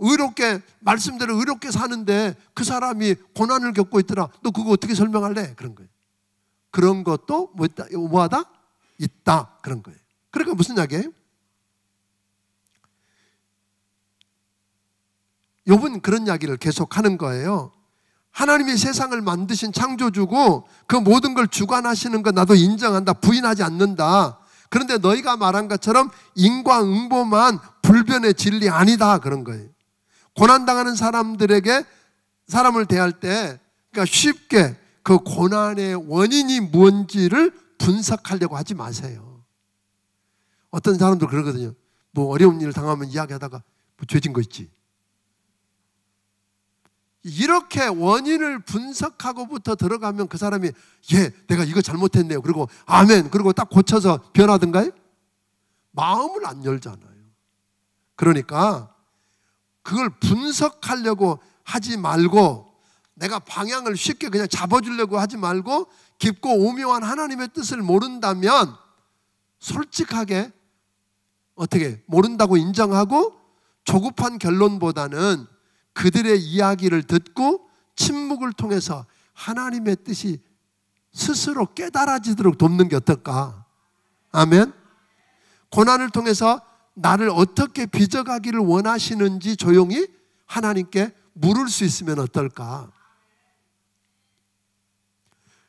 의롭게 말씀대로 의롭게 사는데 그 사람이 고난을 겪고 있더라. 너 그거 어떻게 설명할래? 그런 거예요. 그런 것도 뭐하다? 있다. 그런 거예요. 그러니까 무슨 이야기예요? 욥은 그런 이야기를 계속하는 거예요. 하나님이 세상을 만드신 창조주고 그 모든 걸 주관하시는 거 나도 인정한다. 부인하지 않는다. 그런데 너희가 말한 것처럼 인과응보만 불변의 진리 아니다. 그런 거예요. 고난당하는 사람들에게 사람을 대할 때 그러니까 쉽게 그 고난의 원인이 뭔지를 분석하려고 하지 마세요. 어떤 사람들 그러거든요. 어려운 일을 당하면 이야기하다가 죄진 거 있지. 이렇게 원인을 분석하고부터 들어가면 그 사람이 내가 이거 잘못했네요. 그리고 아멘. 그리고 딱 고쳐서 변하던가요? 마음을 안 열잖아요. 그러니까 그걸 분석하려고 하지 말고 내가 방향을 쉽게 그냥 잡아주려고 하지 말고 깊고 오묘한 하나님의 뜻을 모른다면 솔직하게 어떻게 모른다고 인정하고 조급한 결론보다는 그들의 이야기를 듣고 침묵을 통해서 하나님의 뜻이 스스로 깨달아지도록 돕는 게 어떨까? 아멘. 고난을 통해서 나를 어떻게 빚어가기를 원하시는지 조용히 하나님께 물을 수 있으면 어떨까?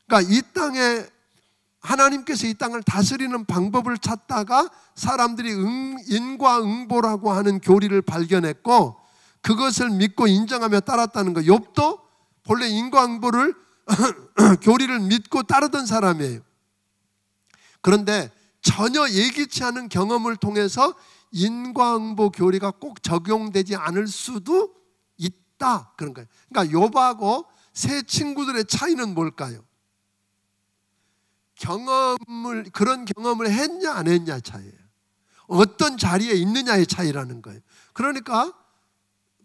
그러니까 이 땅에 하나님께서 이 땅을 다스리는 방법을 찾다가 사람들이 인과응보라고 하는 교리를 발견했고 그것을 믿고 인정하며 따랐다는 거. 욥도 본래 인과응보를 교리를 믿고 따르던 사람이에요. 그런데 전혀 예기치 않은 경험을 통해서 인과응보 교리가 꼭 적용되지 않을 수도 있다, 그런 거예요. 그러니까 욥하고 세 친구들의 차이는 뭘까요? 그런 경험을 했냐 안 했냐의 차이예요. 어떤 자리에 있느냐의 차이라는 거예요. 그러니까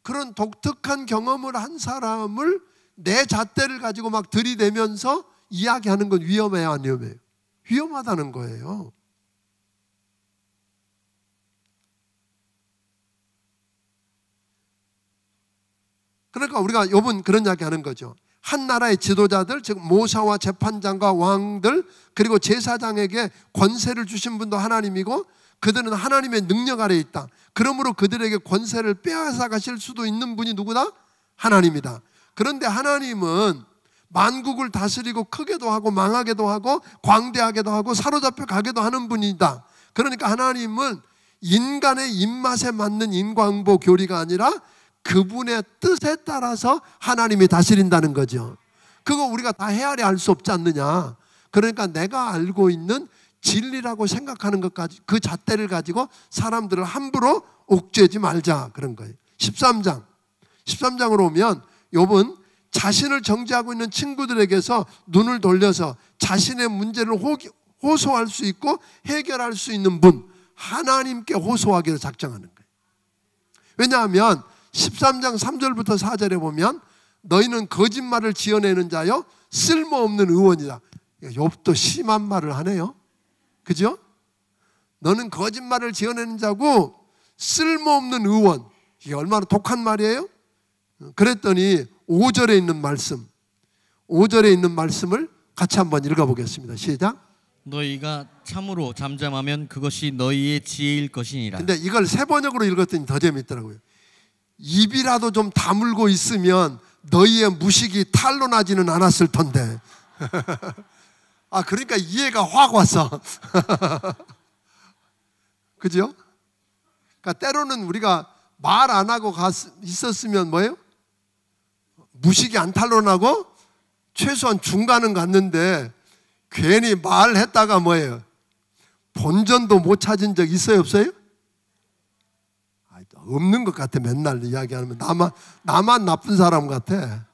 그런 독특한 경험을 한 사람을 내 잣대를 가지고 막 들이대면서 이야기하는 건 위험해요, 안 위험해요? 위험하다는 거예요. 그러니까 우리가 욥은 그런 이야기 하는 거죠. 한 나라의 지도자들, 즉 모사와 재판장과 왕들, 그리고 제사장에게 권세를 주신 분도 하나님이고 그들은 하나님의 능력 아래에 있다. 그러므로 그들에게 권세를 빼앗아 가실 수도 있는 분이 누구다? 하나님이다. 그런데 하나님은 만국을 다스리고 크게도 하고 망하게도 하고 광대하게도 하고 사로잡혀 가게도 하는 분이다. 그러니까 하나님은 인간의 입맛에 맞는 인과응보 교리가 아니라 그분의 뜻에 따라서 하나님이 다스린다는 거죠. 그거 우리가 다 헤아려 알 수 없지 않느냐. 그러니까 내가 알고 있는 진리라고 생각하는 것까지 그 잣대를 가지고 사람들을 함부로 옥죄지 말자, 그런 거예요. 13장으로 오면 욥은 자신을 정죄하고 있는 친구들에게서 눈을 돌려서 자신의 문제를 호소할 수 있고 해결할 수 있는 분, 하나님께 호소하기로 작정하는 거예요. 왜냐하면 13장 3절부터 4절에 보면 너희는 거짓말을 지어내는 자여 쓸모없는 의원이다. 욥도 심한 말을 하네요. 그죠? 너는 거짓말을 지어내는 자고 쓸모없는 의원. 이게 얼마나 독한 말이에요? 그랬더니 5절에 있는 말씀, 5절에 있는 말씀을 같이 한번 읽어보겠습니다. 시작. 너희가 참으로 잠잠하면 그것이 너희의 지혜일 것이니라. 근데 이걸 세 번역으로 읽었더니 더 재밌더라고요. 입이라도 좀 다물고 있으면 너희의 무식이 탄로나지는 않았을 텐데. 아, 그러니까 이해가 확 왔어. 그죠? 그러니까 때로는 우리가 말 안 하고 있었으면 뭐예요? 무식이 안 탄로나고 최소한 중간은 갔는데 괜히 말했다가 뭐예요? 본전도 못 찾은 적 있어요, 없어요? 없는 것 같아. 맨날 이야기하면 나만 나쁜 사람 같아.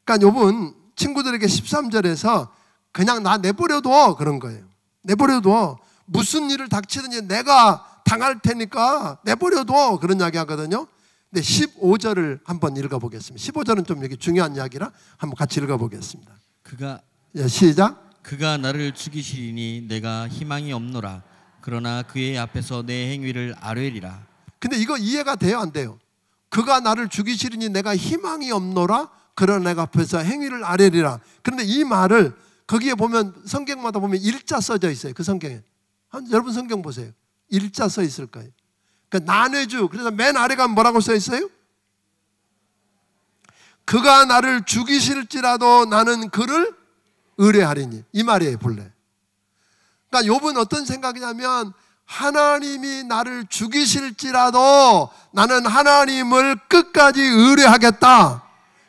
그러니까 욥은 친구들에게 13절에서 그냥 나 내버려둬, 그런 거예요. 내버려둬. 무슨 일을 닥치든지 내가 당할 테니까 내버려둬, 그런 이야기 하거든요. 근데 15절을 한번 읽어보겠습니다. 15절은 좀 여기 중요한 이야기라 한번 같이 읽어보겠습니다. 시작. 그가 나를 죽이시리니 내가 희망이 없노라. 그러나 그의 앞에서 내 행위를 아뢰리라. 근데 이거 이해가 돼요, 안 돼요? 그가 나를 죽이시리니 내가 희망이 없노라. 그러나 내가 앞에서 행위를 아뢰리라. 그런데 이 말을 거기에 보면 성경마다 보면 일자 써져 있어요. 그 성경에. 여러분 성경 보세요. 일자 써 있을 거예요. 그러니까 나뇌주. 그래서 맨 아래가 뭐라고 써 있어요? 그가 나를 죽이실지라도 나는 그를 의뢰하리니, 이 말이에요, 본래. 그러니까 욥은 어떤 생각이냐면 하나님이 나를 죽이실지라도 나는 하나님을 끝까지 의뢰하겠다,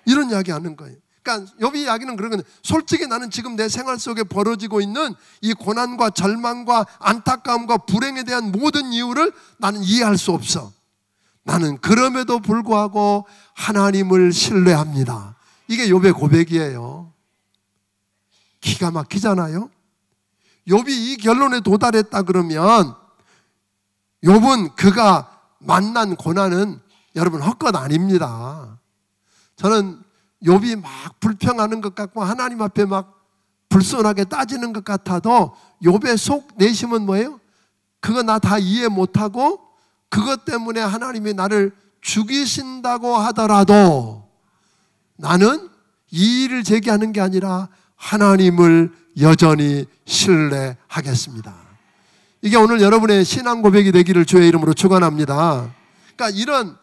이런 이야기 하는 거예요. 그러니까 욥이 이야기는 그런 건데, 솔직히 나는 지금 내 생활 속에 벌어지고 있는 이 고난과 절망과 안타까움과 불행에 대한 모든 이유를 나는 이해할 수 없어. 나는 그럼에도 불구하고 하나님을 신뢰합니다. 이게 욥의 고백이에요. 기가 막히잖아요. 욥이 이 결론에 도달했다 그러면 욥은 그가 만난 고난은 여러분 헛것 아닙니다. 저는 욥이 막 불평하는 것 같고 하나님 앞에 막 불손하게 따지는 것 같아도 욥의 속 내심은 뭐예요? 그거 나 다 이해 못하고 그것 때문에 하나님이 나를 죽이신다고 하더라도 나는 이 일을 제기하는 게 아니라 하나님을 여전히 신뢰하겠습니다. 이게 오늘 여러분의 신앙 고백이 되기를 주의 이름으로 축원합니다. 그러니까 이런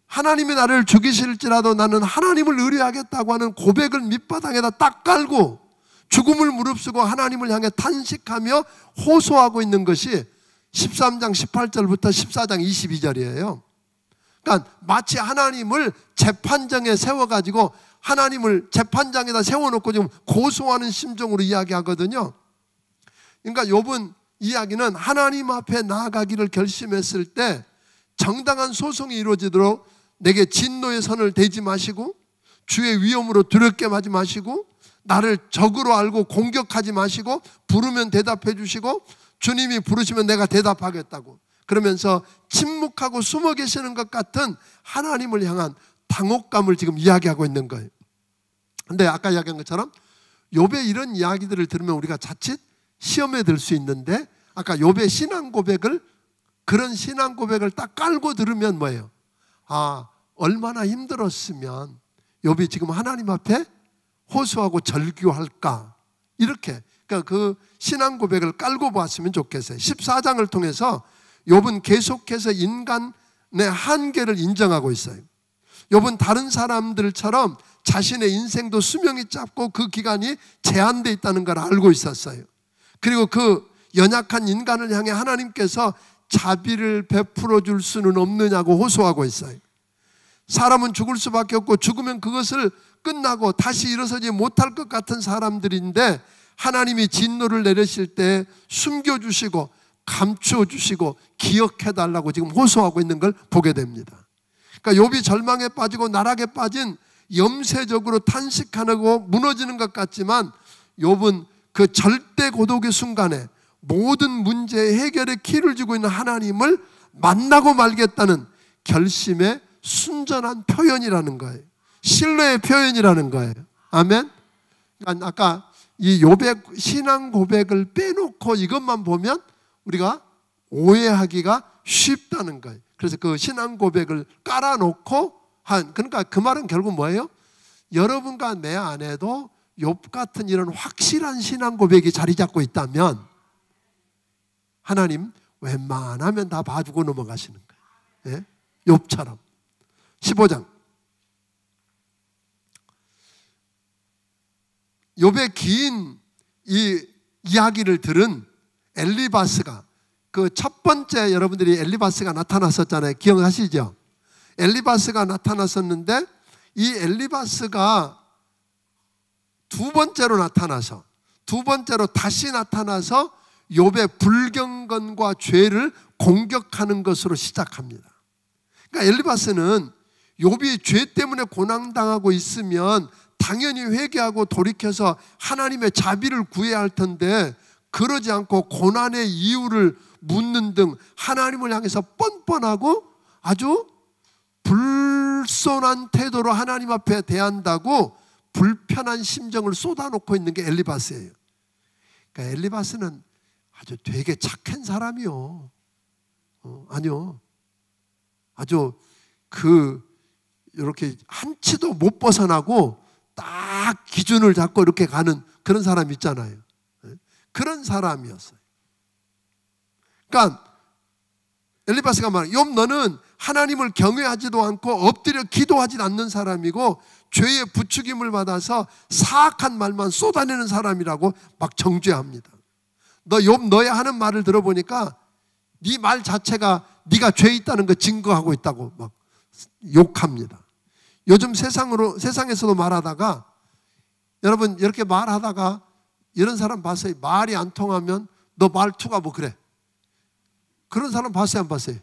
하나님이 나를 죽이실지라도 나는 하나님을 의뢰하겠다고 하는 고백을 밑바닥에다 딱 깔고 죽음을 무릅쓰고 하나님을 향해 탄식하며 호소하고 있는 것이 13장 18절부터 14장 22절이에요. 그러니까 마치 하나님을 재판장에 세워가지고 하나님을 재판장에다 세워놓고 지금 고소하는 심정으로 이야기하거든요. 그러니까 욥은 이야기는 하나님 앞에 나아가기를 결심했을 때 정당한 소송이 이루어지도록 내게 진노의 선을 대지 마시고 주의 위엄으로 두렵게 하지 마시고 나를 적으로 알고 공격하지 마시고 부르면 대답해 주시고 주님이 부르시면 내가 대답하겠다고 그러면서 침묵하고 숨어 계시는 것 같은 하나님을 향한 당혹감을 지금 이야기하고 있는 거예요. 근데 아까 이야기한 것처럼 욥의 이런 이야기들을 들으면 우리가 자칫 시험에 들 수 있는데 아까 욥의 신앙 고백을 그런 신앙 고백을 딱 깔고 들으면 뭐예요? 아, 얼마나 힘들었으면 욥이 지금 하나님 앞에 호소하고 절규할까 이렇게 그러니까 그 신앙 고백을 깔고 보았으면 좋겠어요. 14장을 통해서 욥은 계속해서 인간의 한계를 인정하고 있어요. 욥은 다른 사람들처럼 자신의 인생도 수명이 짧고 그 기간이 제한되어 있다는 걸 알고 있었어요. 그리고 그 연약한 인간을 향해 하나님께서 자비를 베풀어 줄 수는 없느냐고 호소하고 있어요. 사람은 죽을 수밖에 없고 죽으면 그것을 끝나고 다시 일어서지 못할 것 같은 사람들인데 하나님이 진노를 내리실 때 숨겨주시고 감추어주시고 기억해달라고 지금 호소하고 있는 걸 보게 됩니다. 그러니까 욥이 절망에 빠지고 나락에 빠진 염세적으로 탄식하고 무너지는 것 같지만 욥은 그 절대 고독의 순간에 모든 문제의 해결의 키를 쥐고 있는 하나님을 만나고 말겠다는 결심의 순전한 표현이라는 거예요. 신뢰의 표현이라는 거예요. 아멘. 그러니까 아까 이 욥의 신앙 고백을 빼놓고 이것만 보면 우리가 오해하기가 쉽다는 거예요. 그래서 그 신앙 고백을 깔아놓고 그러니까 그 말은 결국 뭐예요? 여러분과 내 안에도 욥 같은 이런 확실한 신앙 고백이 자리 잡고 있다면 하나님 웬만하면 다 봐주고 넘어가시는 거예요. 예? 욥처럼. 15장. 욥의 긴 이 이야기를 들은 엘리바스가 그 첫 번째 여러분들이 엘리바스가 나타났었잖아요. 기억하시죠? 엘리바스가 나타났었는데 이 엘리바스가 두 번째로 다시 나타나서 욥의 불경건과 죄를 공격하는 것으로 시작합니다. 그러니까 엘리바스는 욥이 죄 때문에 고난당하고 있으면 당연히 회개하고 돌이켜서 하나님의 자비를 구해야 할 텐데 그러지 않고 고난의 이유를 묻는 등 하나님을 향해서 뻔뻔하고 아주 불손한 태도로 하나님 앞에 대한다고 불편한 심정을 쏟아놓고 있는 게 엘리바스예요. 그러니까 엘리바스는 아주 되게 착한 사람이요. 아니요. 아주 이렇게 한치도 못 벗어나고 딱 기준을 잡고 이렇게 가는 그런 사람 있잖아요. 그런 사람이었어요. 그러니까 엘리바스가 말해요. 욥 너는 하나님을 경외하지도 않고 엎드려 기도하지 않는 사람이고 죄의 부추김을 받아서 사악한 말만 쏟아내는 사람이라고 막 정죄합니다. 너 욥 너의 하는 말을 들어보니까 네 말 자체가 네가 죄 있다는 거 증거하고 있다고 막 욕합니다. 요즘 세상에서도 말하다가 여러분 이렇게 말하다가 이런 사람 봤어요? 말이 안 통하면 너 말투가 뭐 그래? 그런 사람 봤어요? 안 봤어요?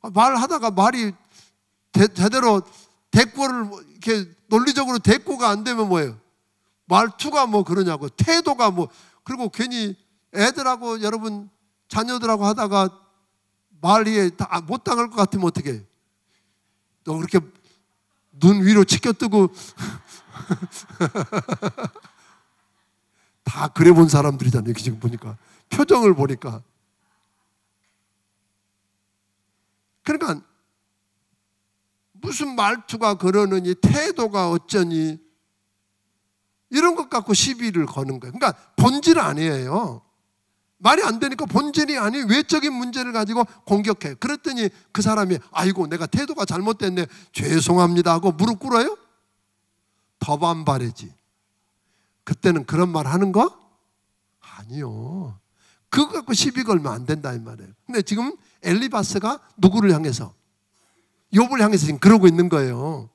말하다가 말이 제대로 대꾸를 이렇게 논리적으로 대꾸가 안 되면 뭐예요? 말투가 뭐 그러냐고 태도가 뭐 그리고 괜히 애들하고 여러분 자녀들하고 하다가 말이 못 당할 것 같으면 어떻게 해? 너 그렇게 눈 위로 치켜뜨고 다 그래 본 사람들이잖아요. 지금 보니까 표정을 보니까 그러니까 무슨 말투가 그러느니 태도가 어쩌니 이런 것 갖고 시비를 거는 거예요. 그러니까 본질 아니에요. 말이 안 되니까 본질이 아닌 외적인 문제를 가지고 공격해요. 그랬더니 그 사람이 아이고 내가 태도가 잘못됐네 죄송합니다 하고 무릎 꿇어요? 더 반발이지. 그때는 그런 말 하는 거? 아니요. 그거 갖고 시비 걸면 안 된다 이 말이에요. 근데 지금 엘리바스가 누구를 향해서? 욥을 향해서 지금 그러고 있는 거예요.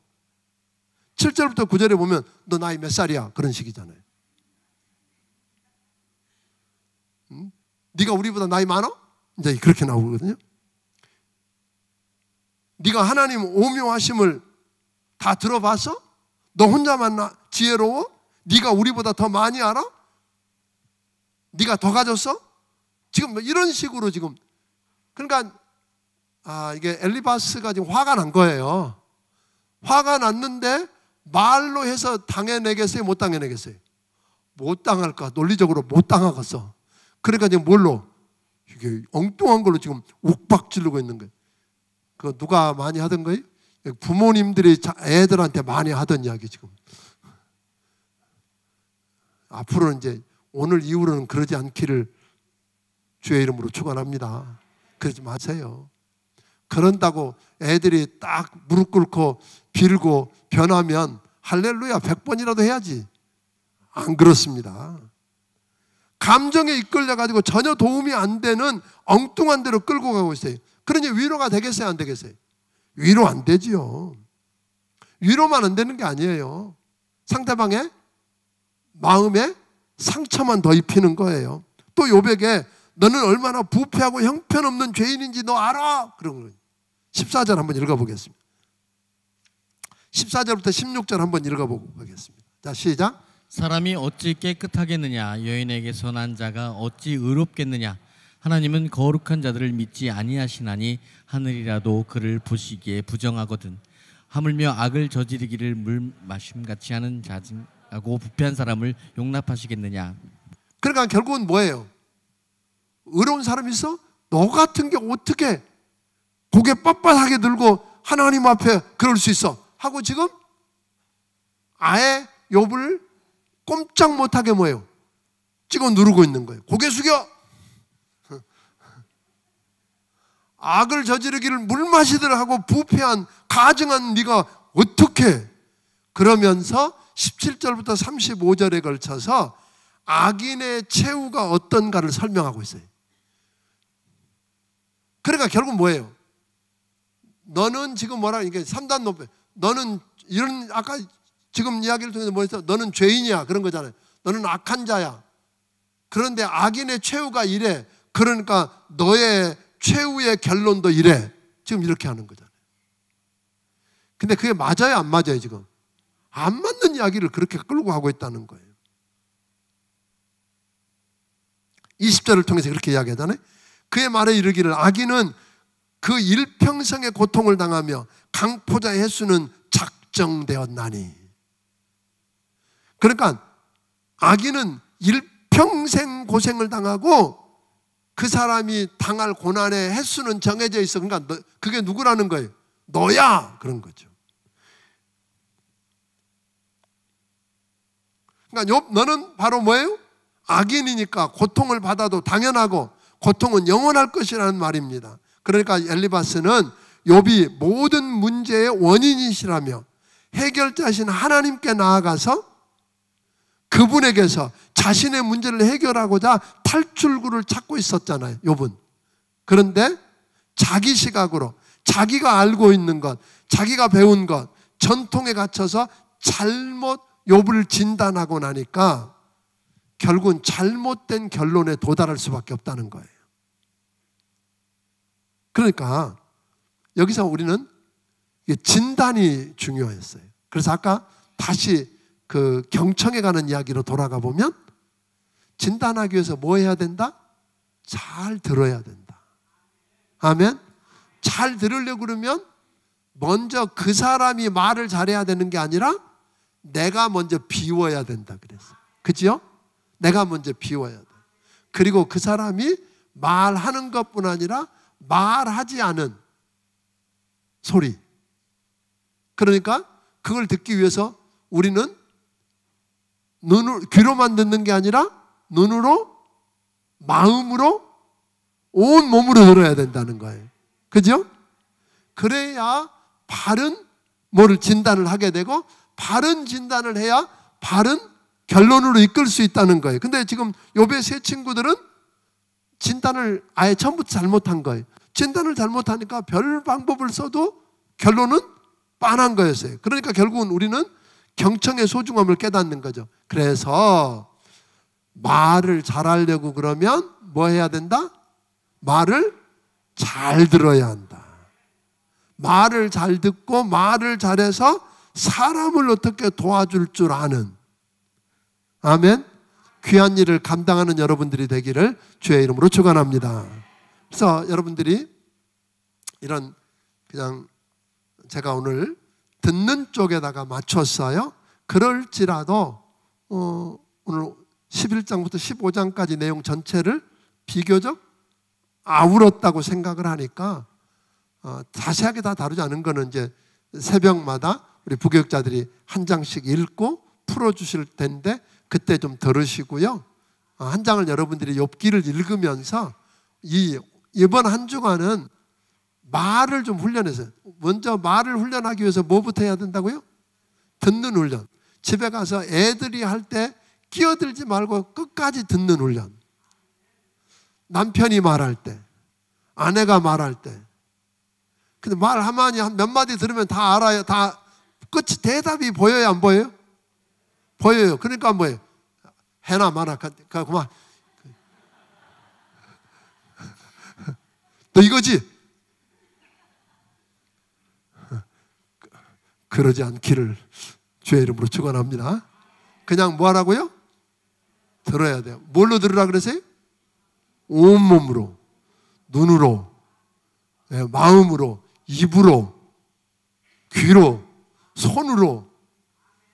7절부터 9절에 보면 너 나이 몇 살이야? 그런 식이잖아요. 네가 우리보다 나이 많아? 이제 그렇게 나오거든요. 네가 하나님 오묘하심을 다 들어봤어? 너 혼자만 지혜로워? 네가 우리보다 더 많이 알아? 네가 더 가졌어? 지금 이런 식으로 지금 그러니까 이게 엘리바스가 지금 화가 난 거예요. 화가 났는데 말로 해서 당해내겠어요? 못 당해내겠어요? 못 당할까? 논리적으로 못 당하겠어. 그러니까 지금 뭘로? 이게 엉뚱한 걸로 지금 욱박 지르고 있는 거예요. 그 누가 많이 하던 거예요? 부모님들이 애들한테 많이 하던 이야기 지금. 앞으로는 이제 오늘 이후로는 그러지 않기를 주의 이름으로 축원합니다. 그러지 마세요. 그런다고 애들이 딱 무릎 꿇고 빌고 변하면 할렐루야 100번이라도 해야지. 안 그렇습니다. 감정에 이끌려가지고 전혀 도움이 안 되는 엉뚱한 데로 끌고 가고 있어요. 그러니 위로가 되겠어요? 안 되겠어요? 위로 안 되지요. 위로만 안 되는 게 아니에요. 상대방의 마음에 상처만 더 입히는 거예요. 또 욥에게 너는 얼마나 부패하고 형편없는 죄인인지 너 알아? 그런 거예요. 14절 한번 읽어보겠습니다. 14절부터 16절 한번 읽어보고 가겠습니다. 자, 시작. 사람이 어찌 깨끗하겠느냐? 여인에게 선한 자가 어찌 의롭겠느냐? 하나님은 거룩한 자들을 믿지 아니하시나니 하늘이라도 그를 보시기에 부정하거든. 하물며 악을 저지르기를 물 마심같이 하는 자증하고 부패한 사람을 용납하시겠느냐? 그러니까 결국은 뭐예요? 의로운 사람이 있어? 너 같은 게 어떻게 고개 빳빳하게 들고 하나님 앞에 그럴 수 있어? 하고 지금 아예 욥을 꼼짝 못하게 뭐예요? 찍어 누르고 있는 거예요. 고개 숙여! 악을 저지르기를 물 마시더라 하고 부패한 가증한 네가 어떻게? 그러면서 17절부터 35절에 걸쳐서 악인의 최후가 어떤가를 설명하고 있어요. 그러니까 결국 뭐예요? 너는 지금 뭐라 이게 3단 높이 너는 이런 아까 지금 이야기를 통해서 뭐였어? 너는 죄인이야 그런 거잖아요. 너는 악한 자야. 그런데 악인의 최후가 이래. 그러니까 너의 최후의 결론도 이래. 지금 이렇게 하는 거잖아요. 근데 그게 맞아요? 안 맞아요? 지금 안 맞는 이야기를 그렇게 끌고 가고 있다는 거예요. 20절을 통해서 그렇게 이야기하잖아요. 그의 말에 이르기를 악인은 그 일평생의 고통을 당하며 강포자의 횟수는 작정되었나니. 그러니까 악인은 일평생 고생을 당하고 그 사람이 당할 고난의 횟수는 정해져 있어. 그러니까 그게 누구라는 거예요? 너야! 그런 거죠. 그러니까 너는 바로 뭐예요? 악인이니까 고통을 받아도 당연하고 고통은 영원할 것이라는 말입니다. 그러니까 엘리바스는 욥이 모든 문제의 원인이시라며 해결자신 하나님께 나아가서 그분에게서 자신의 문제를 해결하고자 탈출구를 찾고 있었잖아요, 욥은. 그런데 자기 시각으로 자기가 알고 있는 것, 자기가 배운 것, 전통에 갇혀서 잘못 욥을 진단하고 나니까 결국은 잘못된 결론에 도달할 수밖에 없다는 거예요. 그러니까 여기서 우리는 진단이 중요했어요. 그래서 아까 다시 그 경청에 가는 이야기로 돌아가 보면 진단하기 위해서 뭐 해야 된다? 잘 들어야 된다. 아멘? 잘 들으려고 그러면 먼저 그 사람이 말을 잘해야 되는 게 아니라 내가 먼저 비워야 된다 그랬어요. 그죠? 내가 먼저 비워야 돼. 그리고 그 사람이 말하는 것뿐 아니라 말하지 않은 소리. 그러니까 그걸 듣기 위해서 우리는 귀로만 듣는 게 아니라 눈으로, 마음으로, 온 몸으로 들어야 된다는 거예요. 그죠? 그래야 바른 뭐를 진단을 하게 되고 바른 진단을 해야 바른 결론으로 이끌 수 있다는 거예요. 근데 지금 욥의 세 친구들은 진단을 아예 처음부터 잘못한 거예요. 진단을 잘못하니까 별 방법을 써도 결론은 빤한 거였어요. 그러니까 결국은 우리는 경청의 소중함을 깨닫는 거죠. 그래서 말을 잘하려고 그러면 뭐 해야 된다? 말을 잘 들어야 한다. 말을 잘 듣고 말을 잘해서 사람을 어떻게 도와줄 줄 아는, 아멘, 귀한 일을 감당하는 여러분들이 되기를 주의 이름으로 축원합니다. 그래서 여러분들이 이런, 그냥 제가 오늘 듣는 쪽에다가 맞췄어요. 그럴지라도 오늘 11장부터 15장까지 내용 전체를 비교적 아울었다고 생각을 하니까 자세하게 다 다루지 않은 거는 이제 새벽마다 우리 부교육자들이 한 장씩 읽고 풀어주실 텐데 그때 좀 들으시고요. 한 장을 여러분들이 욥기를 읽으면서 이번 한 주간은 말을 좀 훈련해서, 먼저 말을 훈련하기 위해서 뭐부터 해야 된다고요? 듣는 훈련. 집에 가서 애들이 할 때 끼어들지 말고 끝까지 듣는 훈련. 남편이 말할 때, 아내가 말할 때. 근데 말 한마디, 몇 마디 들으면 다 알아요. 다 끝이 대답이 보여요, 안 보여요? 보여요. 그러니까 뭐예요? 해나 마나 그만. 너 이거지? 그러지 않기를 주의 이름으로 축원합니다. 그냥 뭐 하라고요? 들어야 돼요. 뭘로 들으라 그러세요? 온몸으로, 눈으로, 마음으로, 입으로, 귀로, 손으로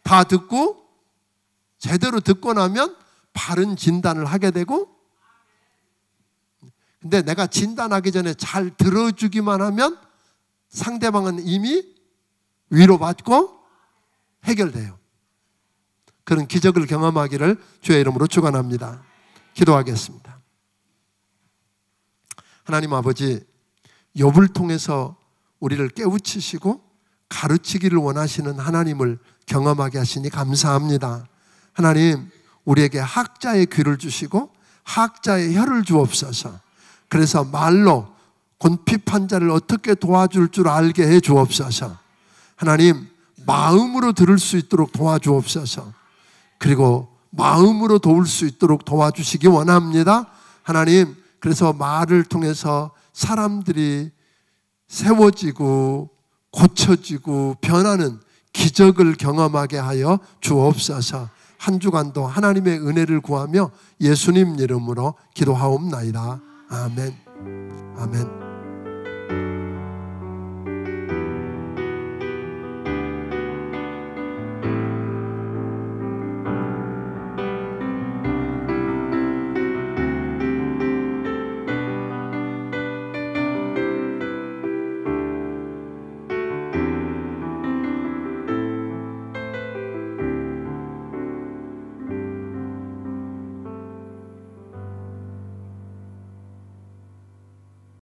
다 듣고, 제대로 듣고 나면 바른 진단을 하게 되고, 근데 내가 진단하기 전에 잘 들어주기만 하면 상대방은 이미 위로받고 해결돼요. 그런 기적을 경험하기를 주의 이름으로 축원합니다. 기도하겠습니다. 하나님 아버지, 욥을 통해서 우리를 깨우치시고 가르치기를 원하시는 하나님을 경험하게 하시니 감사합니다. 하나님, 우리에게 학자의 귀를 주시고 학자의 혀를 주옵소서. 그래서 말로 곤핍한 자를 어떻게 도와줄 줄 알게 해 주옵소서. 하나님, 마음으로 들을 수 있도록 도와주옵소서. 그리고 마음으로 도울 수 있도록 도와주시기 원합니다. 하나님, 그래서 말을 통해서 사람들이 세워지고 고쳐지고 변하는 기적을 경험하게 하여 주옵소서. 한 주간도 하나님의 은혜를 구하며 예수님 이름으로 기도하옵나이다. 아멘. 아멘.